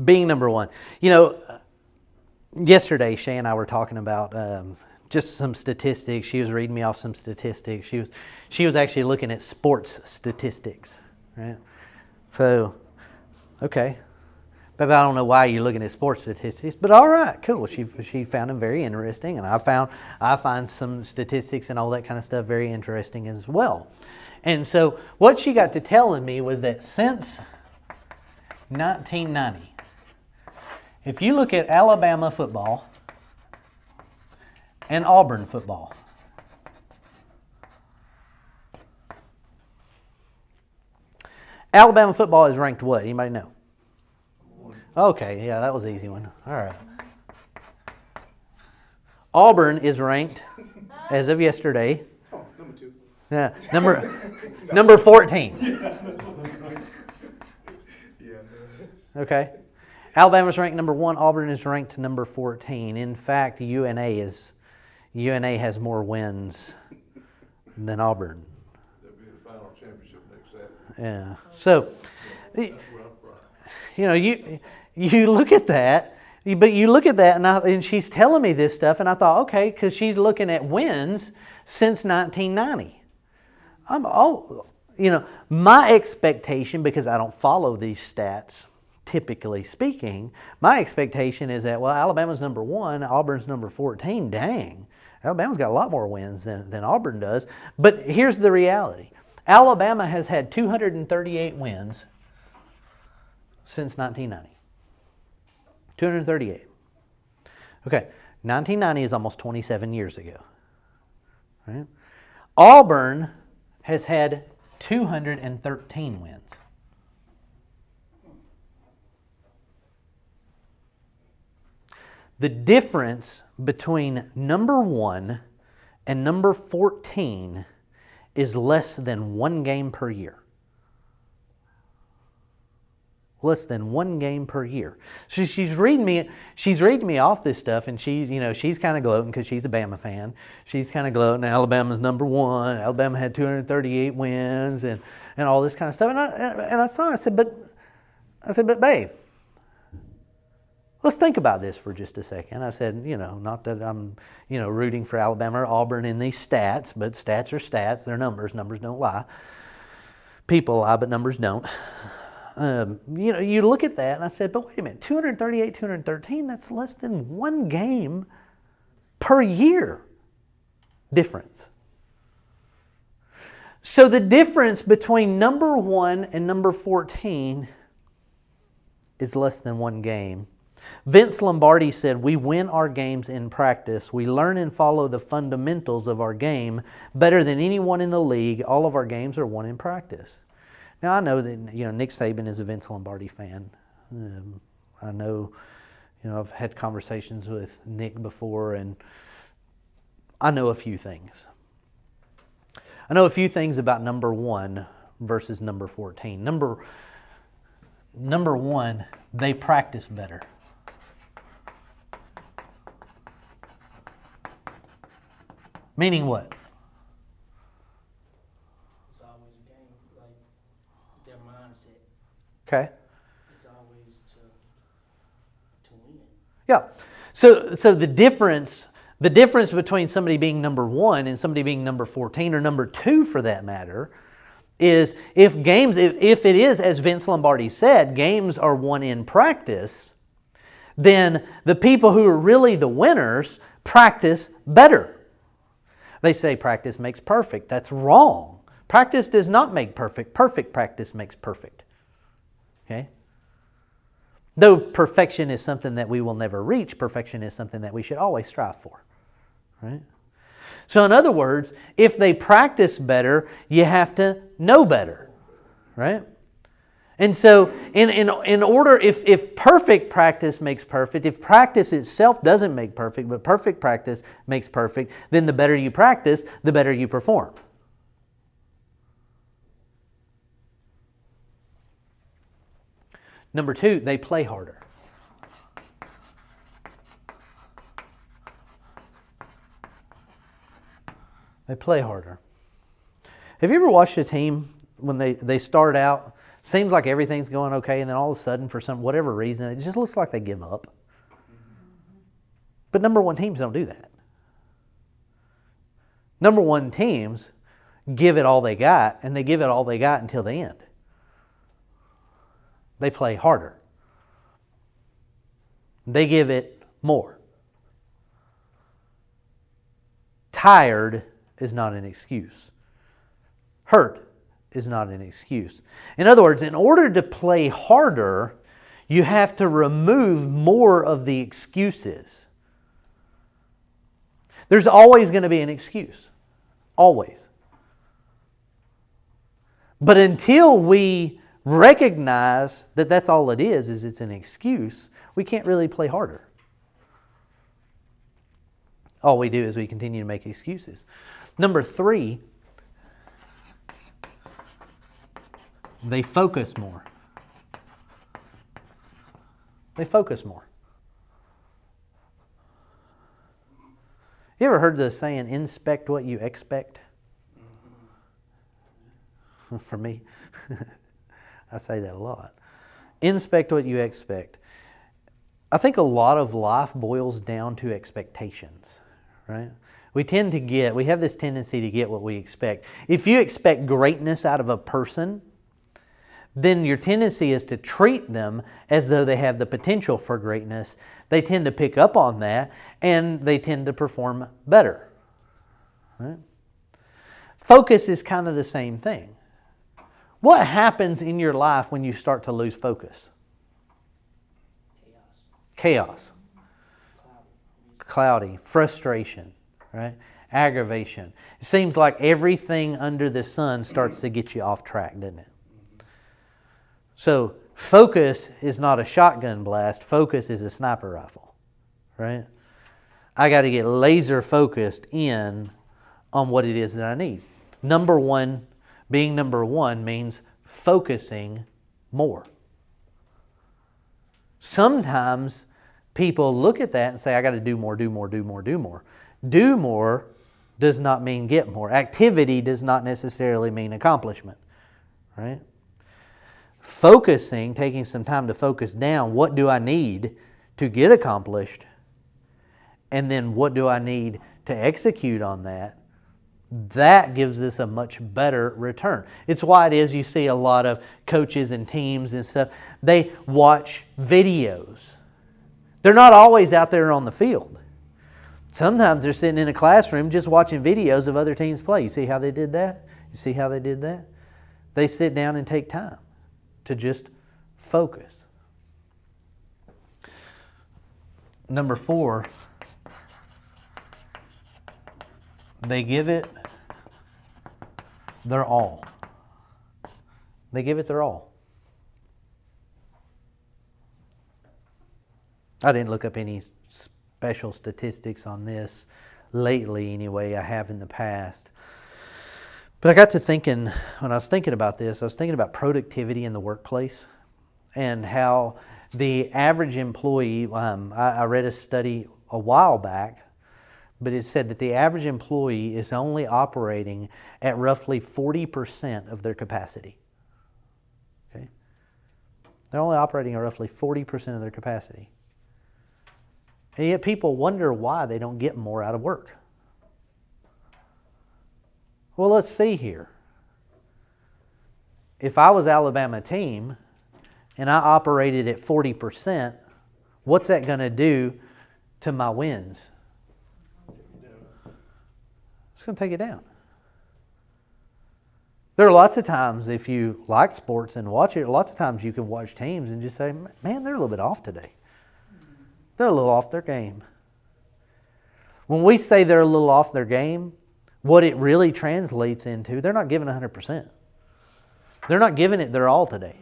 Being number one. You know, yesterday Shay and I were talking about just some statistics. She was reading me off some statistics. She was actually looking at sports statistics, right? So, okay. But I don't know why you're looking at sports statistics, but all right, cool. She found them very interesting, and I find some statistics and all that kind of stuff very interesting as well. And so what she got to telling me was that since 1990, if you look at Alabama football and Auburn football, Alabama football is ranked what? Anybody know? Okay, yeah, that was an easy one. All right. Auburn is ranked, as of yesterday, Number 2. Yeah, number 14. Okay. Alabama's ranked number 1. Auburn is ranked number 14. In fact, UNA has more wins than Auburn. There'll be a final championship next Saturday. Yeah. So, you know, you look at that, but you look at that, and she's telling me this stuff, and I thought, okay, because she's looking at wins since 1990. My expectation, because I don't follow these stats, typically speaking, my expectation is that, well, Alabama's number 1, Auburn's number 14. Dang, Alabama's got a lot more wins than Auburn does. But here's the reality. Alabama has had 238 wins since 1990. 238. Okay, 1990 is almost 27 years ago. Right? Auburn has had 213 wins. The difference between number 1 and number 14 is less than 1 game per year. Less than 1 game per year. So she's reading me off this stuff, and she's kind of gloating because she's a Bama fan. She's kind of gloating. Alabama's number 1. Alabama had 238 wins and all this kind of stuff. And I saw her. I said, but babe, let's think about this for just a second. I said, not that I'm, rooting for Alabama or Auburn in these stats, but stats are stats. They're numbers. Numbers don't lie. People lie, but numbers don't. You look at that, and I said, but wait a minute, 238, 213, that's less than 1 game per year difference. So the difference between number 1 and number 14 is less than 1 game. Vince Lombardi said, we win our games in practice. We learn and follow the fundamentals of our game better than anyone in the league. All of our games are won in practice. Now, I know that Nick Saban is a Vince Lombardi fan. I know, I've had conversations with Nick before, and I know a few things. I know a few things about number 1 versus number 14. Number 1, they practice better. Meaning what? It's always a game, like their mindset. Okay. It's always to win. Yeah. So the difference between somebody being number 1 and somebody being number 14 or number 2 for that matter is if it is, as Vince Lombardi said, games are won in practice, then the people who are really the winners practice better. They say practice makes perfect. That's wrong. Practice does not make perfect. Perfect practice makes perfect. Okay? Though perfection is something that we will never reach, perfection is something that we should always strive for. Right? So in other words, if they practice better, you have to know better. Right? And so in order, if perfect practice makes perfect, if practice itself doesn't make perfect, but perfect practice makes perfect, then the better you practice, the better you perform. Number 2, they play harder. They play harder. Have you ever watched a team when they start out Seems like everything's going okay, and then all of a sudden, for whatever reason, it just looks like they give up. But number one teams don't do that. Number one teams give it all they got, and they give it all they got until the end. They play harder. They give it more. Tired is not an excuse. Hurt is not an excuse. In other words, in order to play harder, you have to remove more of the excuses. There's always going to be an excuse. Always. But until we recognize that that's all it is it's an excuse, we can't really play harder. All we do is we continue to make excuses. Number 3, they focus more. They focus more. You ever heard the saying, inspect what you expect? For me, I say that a lot. Inspect what you expect. I think a lot of life boils down to expectations, right? We have this tendency to get what we expect. If you expect greatness out of a person, then your tendency is to treat them as though they have the potential for greatness. They tend to pick up on that, and they tend to perform better. Right? Focus is kind of the same thing. What happens in your life when you start to lose focus? Chaos. Cloudy. Frustration. Right? Aggravation. It seems like everything under the sun starts to get you off track, doesn't it? So focus is not a shotgun blast. Focus is a sniper rifle, right? I got to get laser focused in on what it is that I need. Being number one means focusing more. Sometimes people look at that and say, I got to do more, do more, do more, do more. Do more does not mean get more. Activity does not necessarily mean accomplishment, right? Focusing, taking some time to focus down, what do I need to get accomplished? And then what do I need to execute on that? That gives us a much better return. It's why it is you see a lot of coaches and teams and stuff, they watch videos. They're not always out there on the field. Sometimes they're sitting in a classroom just watching videos of other teams play. You see how they did that? You see how they did that? They sit down and take time to just focus. Number 4, they give it their all. They give it their all. I didn't look up any special statistics on this lately anyway. I have in the past. But I got to thinking, when I was thinking about this, I was thinking about productivity in the workplace and how the average employee, I read a study a while back, but it said that the average employee is only operating at roughly 40% of their capacity. Okay? They're only operating at roughly 40% of their capacity. And yet people wonder why they don't get more out of work. Well, let's see here. If I was Alabama team and I operated at 40%, what's that going to do to my wins? It's going to take it down. There are lots of times, if you like sports and watch it, lots of times you can watch teams and just say, man, they're a little bit off today. They're a little off their game. When we say they're a little off their game, what it really translates into, they're not giving 100%. They're not giving it their all today.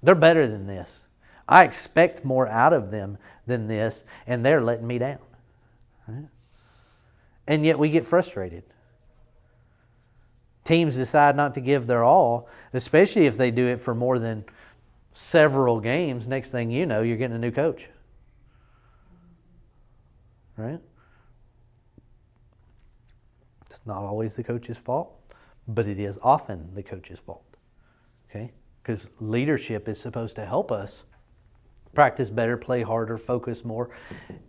They're better than this. I expect more out of them than this, and they're letting me down. Right? And yet we get frustrated. Teams decide not to give their all, especially if they do it for more than several games. Next thing you know, you're getting a new coach. Right? It's not always the coach's fault, but it is often the coach's fault. Okay? because leadership is supposed to help us practice better, play harder, focus more,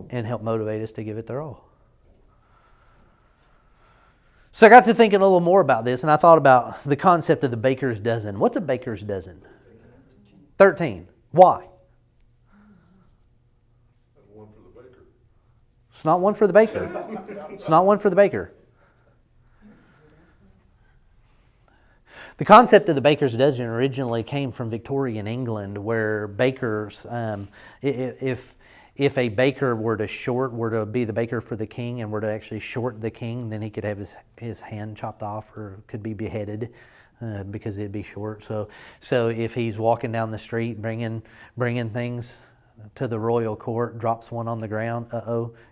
and help motivate us to give it their all. So I got to thinking a little more about this, and I thought about the concept of the baker's dozen. What's a baker's dozen? 13. Why? One for the baker. It's not one for the baker. It's not one for the baker. The concept of the baker's dozen originally came from Victorian England, where bakers, if a baker were to be the baker for the king and were to actually short the king, then he could have his hand chopped off or could be beheaded because it'd be short. So if he's walking down the street bringing things to the royal court, drops one on the ground,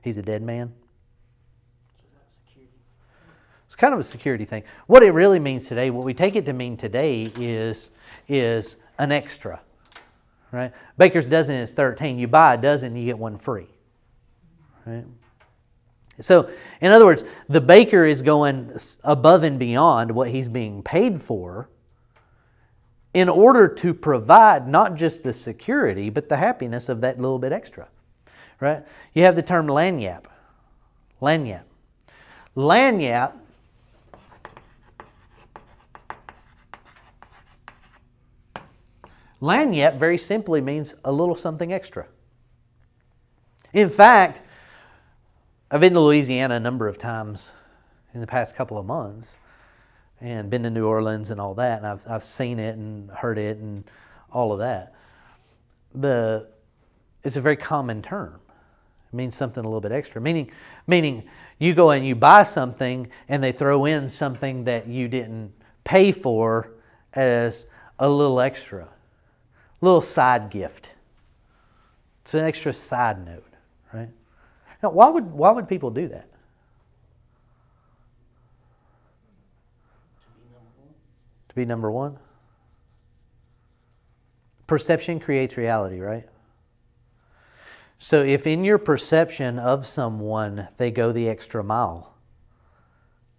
he's a dead man. It's kind of a security thing. What it really means today, what we take it to mean today is an extra. Right? Baker's dozen is 13. You buy a dozen, you get one free. Right? So, in other words, the baker is going above and beyond what he's being paid for in order to provide not just the security, but the happiness of that little bit extra. Right? You have the term lanyap. Lanyap. Lanyap Lanyap very simply means a little something extra. In fact, I've been to Louisiana a number of times in the past couple of months and been to New Orleans and all that, and I've seen it and heard it and all of that. It's a very common term. It means something a little bit extra, meaning you go and you buy something and they throw in something that you didn't pay for as a little extra. Little side gift. It's an extra side note, right? Now, why would people do that? To be number one. Perception creates reality, right? So if in your perception of someone they go the extra mile,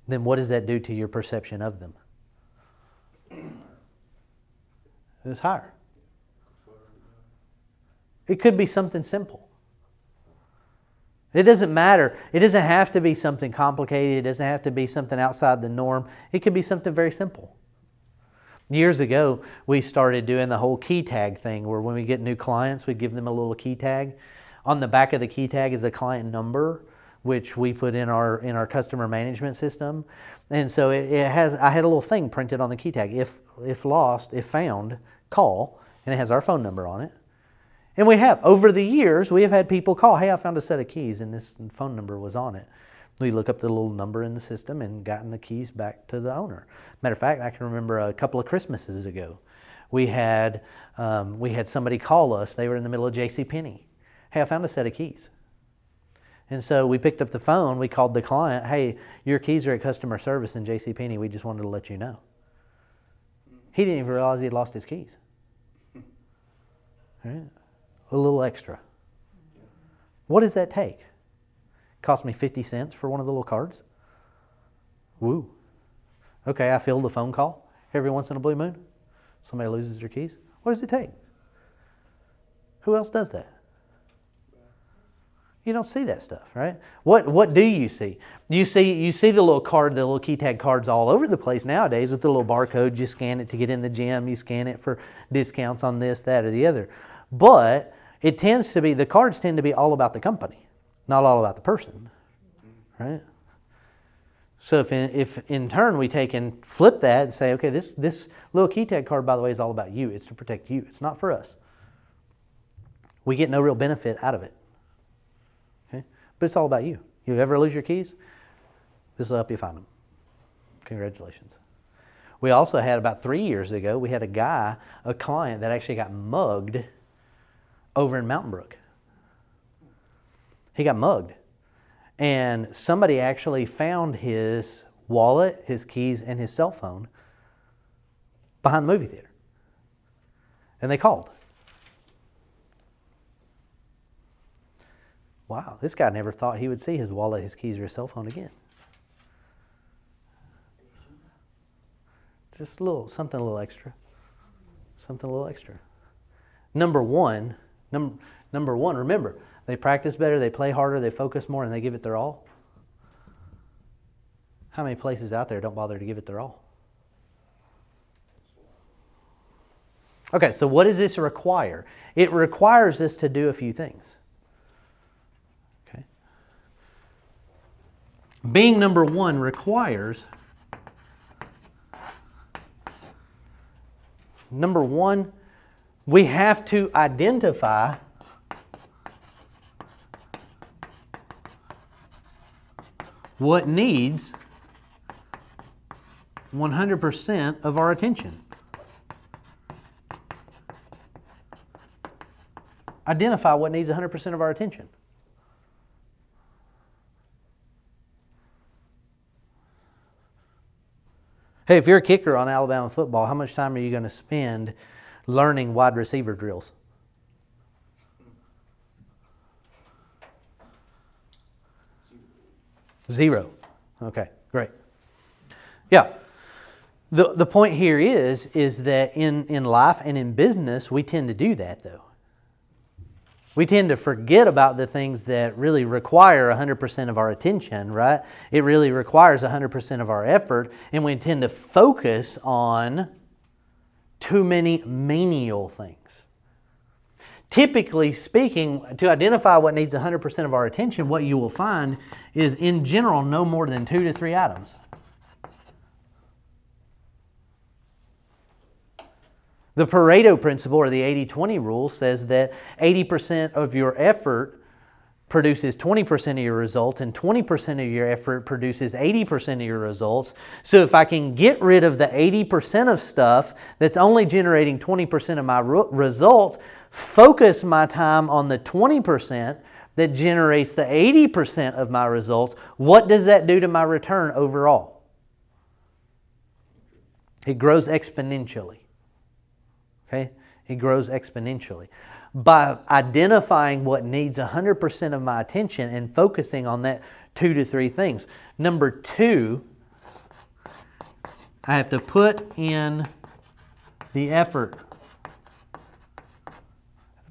then what does that do to your perception of them? It's higher. It could be something simple. It doesn't matter. It doesn't have to be something complicated. It doesn't have to be something outside the norm. It could be something very simple. Years ago, we started doing the whole key tag thing where when we get new clients, we give them a little key tag. On the back of the key tag is a client number, which we put in our customer management system. And so I had a little thing printed on the key tag. If lost, if found, call. And it has our phone number on it. And we have, over the years, we have had people call, hey, I found a set of keys and this phone number was on it. We look up the little number in the system and gotten the keys back to the owner. Matter of fact, I can remember a couple of Christmases ago, we had somebody call us. They were in the middle of JCPenney. Hey, I found a set of keys. And so we picked up the phone, we called the client, hey, your keys are at customer service in JCPenney. We just wanted to let you know. He didn't even realize he had lost his keys. Right? A little extra. What does that take? Cost me 50 cents for one of the little cards? Woo. Okay, I field a phone call every once in a blue moon. Somebody loses their keys. What does it take? Who else does that? You don't see that stuff, right? What do you see? You see the little card, the little key tag cards all over the place nowadays with the little barcode. You scan it to get in the gym. You scan it for discounts on this, that, or the other. But it tends to be, the cards tend to be all about the company, not all about the person, right? So if in turn we take and flip that and say, okay, this little key tag card, by the way, is all about you. It's to protect you. It's not for us. We get no real benefit out of it. Okay? But it's all about you. You ever lose your keys? This will help you find them. Congratulations. We also had about 3 years ago, we had a client that actually got mugged over in Mountain Brook. He got mugged. And somebody actually found his wallet, his keys, and his cell phone behind the movie theater. And they called. Wow, this guy never thought he would see his wallet, his keys, or his cell phone again. Just something a little extra. Something a little extra. Number one, remember, they practice better, they play harder, they focus more, and they give it their all. How many places out there don't bother to give it their all? Okay, so what does this require? It requires us to do a few things. Okay. Being number one requires, number one, we have to identify what needs 100% of our attention. Identify what needs 100% of our attention. Hey, if you're a kicker on Alabama football, how much time are you going to spend learning wide receiver drills? Zero. Okay, great. Yeah. The point here is that in life and in business, we tend to do that, though. We tend to forget about the things that really require 100% of our attention, right? It really requires 100% of our effort, and we tend to focus on too many menial things. Typically speaking, to identify what needs 100% of our attention, what you will find is, in general, no more than 2 to 3 items. The Pareto principle, or the 80-20 rule, says that 80% of your effort produces 20% of your results, and 20% of your effort produces 80% of your results. So if I can get rid of the 80% of stuff that's only generating 20% of my results, focus my time on the 20% that generates the 80% of my results, what does that do to my return overall? It grows exponentially. Okay? It grows exponentially. By identifying what needs 100% of my attention and focusing on that 2 to 3 things. Number 2, I have to put in the effort.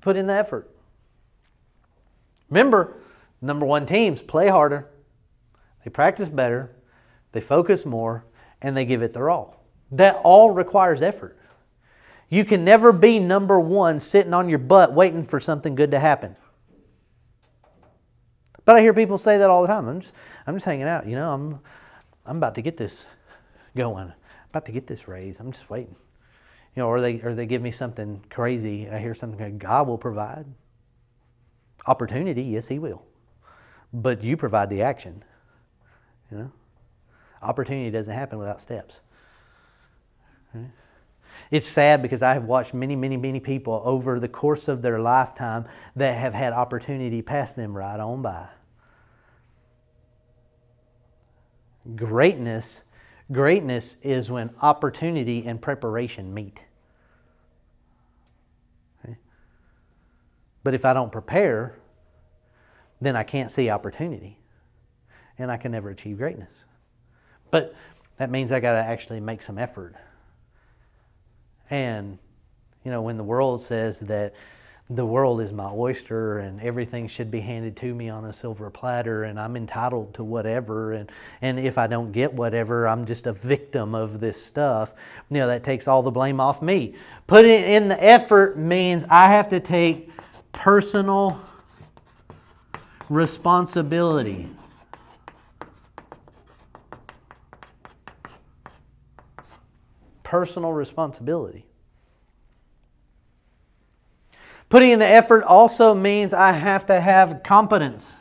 Put in the effort. Remember, number 1 teams play harder, they practice better, they focus more, and they give it their all. That all requires effort. You can never be number 1 sitting on your butt waiting for something good to happen. But I hear people say that all the time. I'm just hanging out. You know, I'm about to get this going. I'm about to get this raise. I'm just waiting. You know, or they give me something crazy. I hear something like, God will provide. Opportunity, yes, He will. But you provide the action. You know, opportunity doesn't happen without steps. Right? It's sad because I have watched many people over the course of their lifetime that have had opportunity pass them right on by. Greatness is when opportunity and preparation meet. Okay? But if I don't prepare, then I can't see opportunity, and I can never achieve greatness. But that means I got to actually make some effort. And, you know, when the world says that the world is my oyster and everything should be handed to me on a silver platter and I'm entitled to whatever, and if I don't get whatever, I'm just a victim of this stuff, you know, that takes all the blame off me. Put it in the effort means I have to take personal responsibility. Personal responsibility. Putting in the effort also means I have to have competence.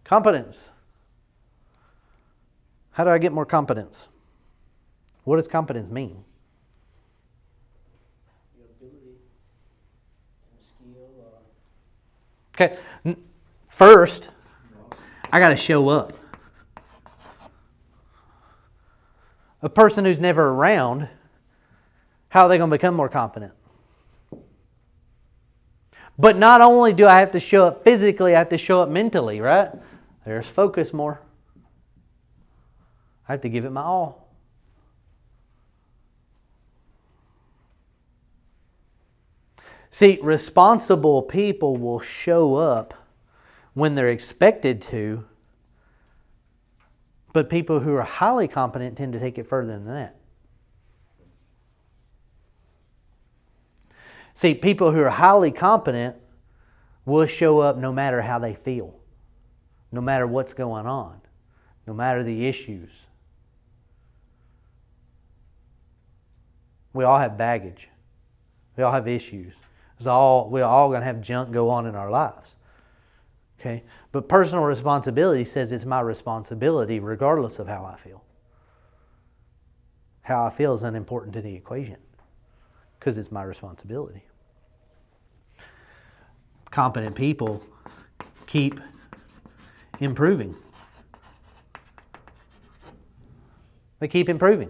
Competence. How do I get more competence? What does competence mean? Your ability and skill. Okay. First, I got to show up. A person who's never around, how are they going to become more competent? But not only do I have to show up physically, I have to show up mentally, right? There's focus more. I have to give it my all. See, responsible people will show up when they're expected to, but people who are highly competent tend to take it further than that. See, people who are highly competent will show up no matter how they feel, no matter what's going on, no matter the issues. We all have baggage. We all have issues. We're all going to have junk go on in our lives. Okay? But personal responsibility says it's my responsibility regardless of how I feel. How I feel is unimportant to the equation because it's my responsibility. Competent people keep improving. They keep improving.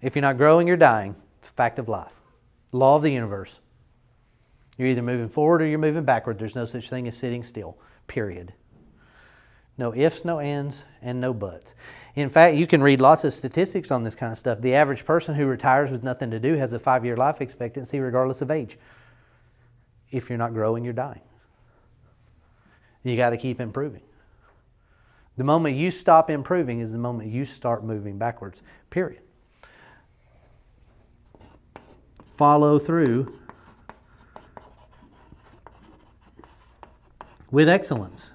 If you're not growing, you're dying. It's a fact of life. Law of the universe. You're either moving forward or you're moving backward. There's no such thing as sitting still. Period. No ifs, no ands, and no buts. In fact, you can read lots of statistics on this kind of stuff. The average person who retires with nothing to do has a 5-year life expectancy regardless of age. If you're not growing, you're dying. You got to keep improving. The moment you stop improving is the moment you start moving backwards. Period. Follow through with excellence.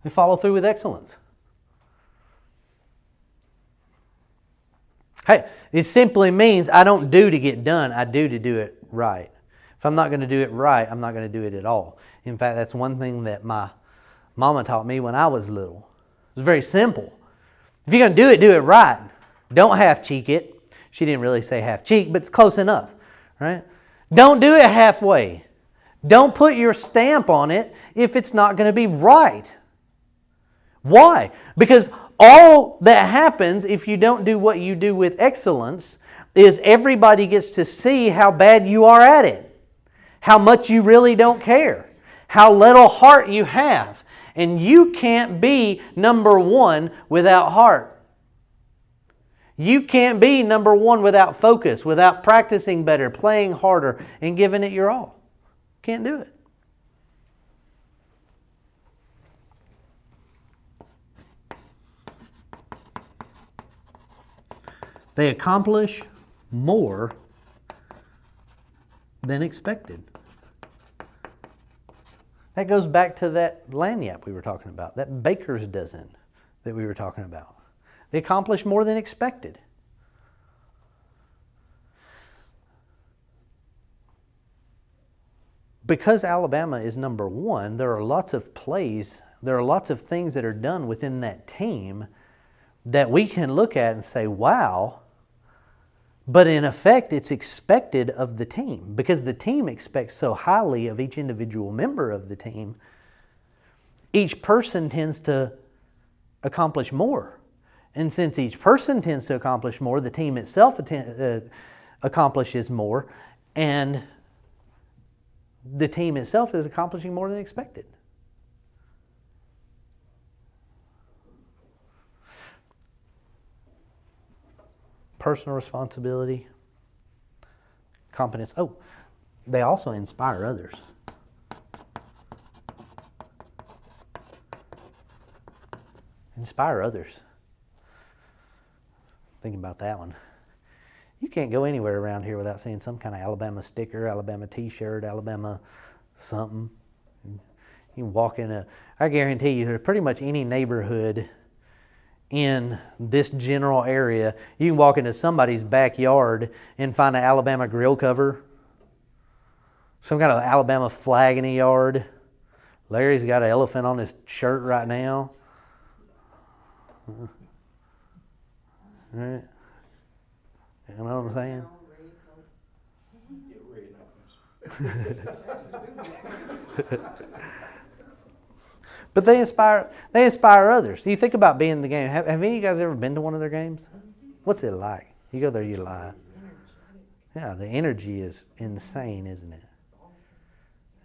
They follow through with excellence. Hey, it simply means I don't do to get done. I do to do it right. If I'm not going to do it right, I'm not going to do it at all. In fact, that's one thing that my mama taught me when I was little. It was very simple. If you're going to do it right. Don't half-cheek it. She didn't really say half-cheek, but it's close enough, right? Don't do it halfway. Don't put your stamp on it if it's not going to be right. Why? Because all that happens if you don't do what you do with excellence is everybody gets to see how bad you are at it, how much you really don't care, how little heart you have. And you can't be number one without heart. You can't be number one without focus, without practicing better, playing harder, and giving it your all. Can't do it. They accomplish more than expected. That goes back to that lanyap we were talking about, that baker's dozen that we were talking about. They accomplish more than expected. Because Alabama is number one, there are lots of plays, there are lots of things that are done within that team that we can look at and say, wow, but in effect it's expected of the team because the team expects so highly of each individual member of the team. Each person tends to accomplish more. And since each person tends to accomplish more, the team itself accomplishes more, and the team itself is accomplishing more than expected. Personal responsibility, competence. Oh, they also inspire others. Inspire others. Thinking about that one. You can't go anywhere around here without seeing some kind of Alabama sticker, Alabama t-shirt, Alabama something. You can walk in I guarantee you there's pretty much any neighborhood in this general area, you can walk into somebody's backyard and find an Alabama grill cover, some kind of Alabama flag in the yard. Larry's got an elephant on his shirt right now. Right? You know what I'm saying? But they inspire others. You think about being in the game. Have any of you guys ever been to one of their games? What's it like? You go there, you lie. Yeah, the energy is insane, isn't it?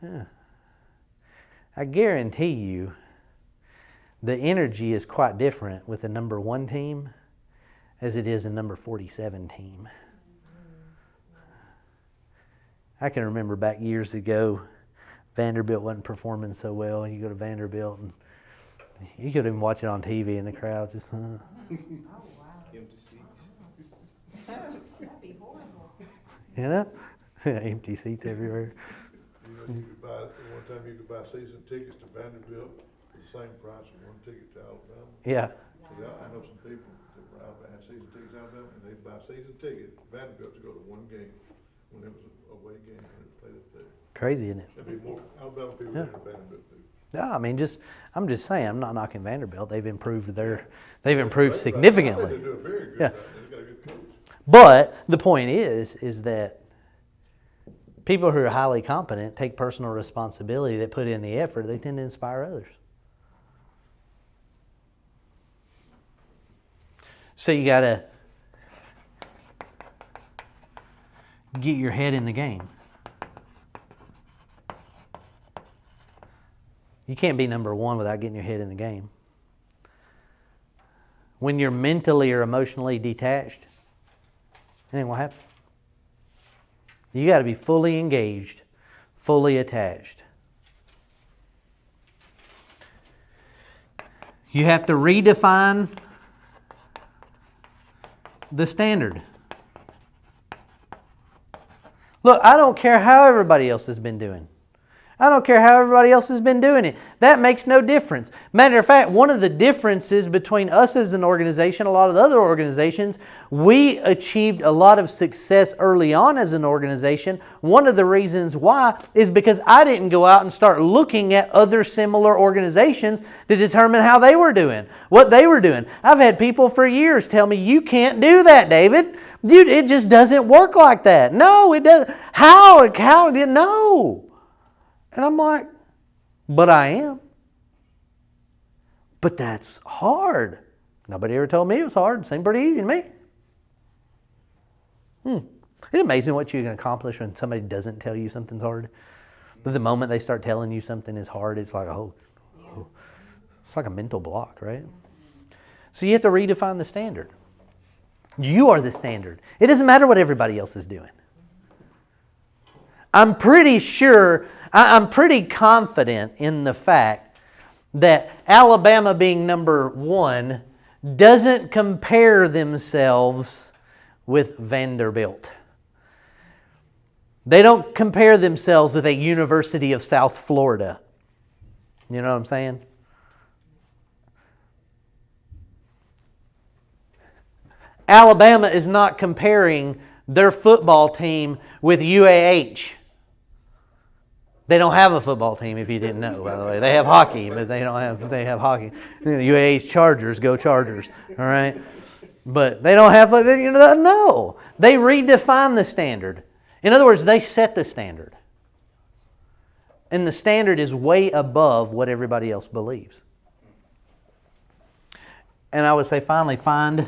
Yeah. I guarantee you the energy is quite different with the number one team as it is a number 47 team. I can remember back years ago, Vanderbilt wasn't performing so well. You go to Vanderbilt and you could even watch it on TV and the crowd just, Oh, wow. Empty seats. That'd be horrible. you know, empty seats everywhere. You know, you could buy, one time you could buy season tickets to Vanderbilt for the same price as one ticket to Alabama. Yeah. So, yeah, I know some people that were out there had season tickets to Alabama, and they'd buy season tickets to Vanderbilt to go to one game when it was an away game when it played up there. Crazy, isn't it? There'd be more Alabama people Yeah. there than Vanderbilt people. No, I mean, I'm just saying, I'm not knocking Vanderbilt. They've improved significantly. They do a very good Yeah. job. They've got a good coach. But the point is that people who are highly competent take personal responsibility, that put in the effort, they tend to inspire others. So you got to get your head in the game. You can't be number one without getting your head in the game. When you're mentally or emotionally detached, it ain't gonna happen. You got to be fully engaged, fully attached. You have to redefine the standard. Look, I don't care how everybody else has been doing. I don't care how everybody else has been doing it. That makes no difference. Matter of fact, one of the differences between us as an organization, a lot of the other organizations, we achieved a lot of success early on as an organization. One of the reasons why is because I didn't go out and start looking at other similar organizations to determine how they were doing, what they were doing. I've had people for years tell me, you can't do that, David. Dude, it just doesn't work like that. No, it doesn't. How? No. And I'm like, but I am. But that's hard. Nobody ever told me it was hard. It seemed pretty easy to me. It's amazing what you can accomplish when somebody doesn't tell you something's hard. But the moment they start telling you something is hard, it's like, it's like a mental block, right? So you have to redefine the standard. You are the standard. It doesn't matter what everybody else is doing. I'm pretty sure, I'm pretty confident in the fact that Alabama being number one doesn't compare themselves with Vanderbilt. They don't compare themselves with a University of South Florida. You know what I'm saying? Alabama is not comparing their football team with UAH. They don't have a football team, if you didn't know, by the way. They have hockey, but they have hockey. UAH Chargers, go Chargers, all right? But they don't have, no. They redefine the standard. In other words, they set the standard. And the standard is way above what everybody else believes. And I would say, finally, find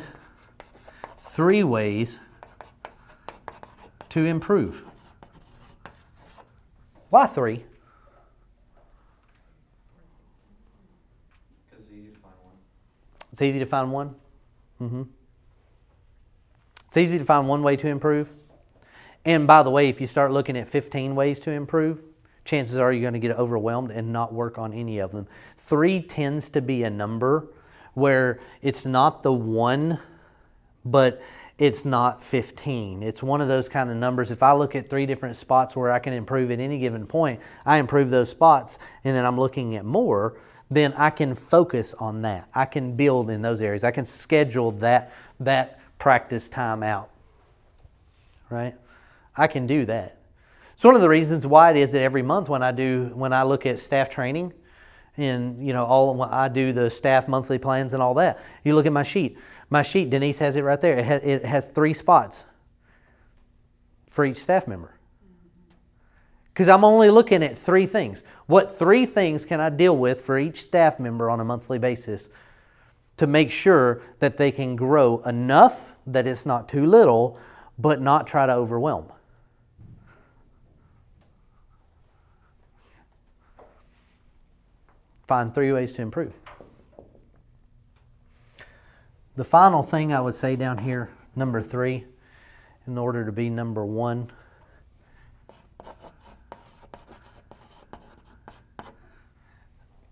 3 ways to improve. Why 3? Because it's easy to find one. It's easy to find one? Mm-hmm. It's easy to find one way to improve. And by the way, if you start looking at 15 ways to improve, chances are you're going to get overwhelmed and not work on any of them. 3 tends to be a number where it's not the 1, but it's not 15. It's one of those kind of numbers. If I look at 3 different spots where I can improve at any given point, I improve those spots, and then I'm looking at more, then I can focus on that. I can build in those areas. I can schedule that practice time out. Right? I can do that. It's one of the reasons why it is that every month when I look at staff training, and I do the staff monthly plans and all that, you look at my sheet. My sheet, Denise has it right there. It has 3 spots for each staff member. Because I'm only looking at 3 things. What 3 things can I deal with for each staff member on a monthly basis to make sure that they can grow enough that it's not too little, but not try to overwhelm? Find 3 ways to improve. The final thing I would say down here, number 3, in order to be number 1,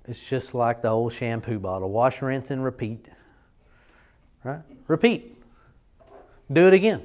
it's just like the old shampoo bottle. Wash, rinse, and repeat. Right? Repeat. Do it again.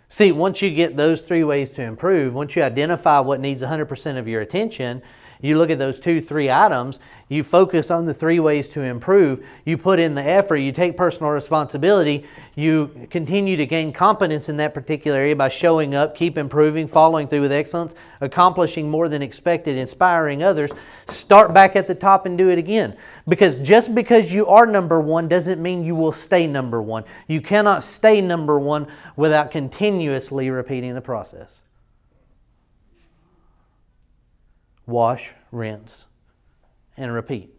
See, once you get those 3 ways to improve, once you identify what needs 100% of your attention, you look at those 2-3 items, you focus on the 3 ways to improve, you put in the effort, you take personal responsibility, you continue to gain competence in that particular area by showing up, keep improving, following through with excellence, accomplishing more than expected, inspiring others. Start back at the top and do it again. Because just because you are number 1 doesn't mean you will stay number 1. You cannot stay number 1 without continuously repeating the process. Wash, rinse, and repeat.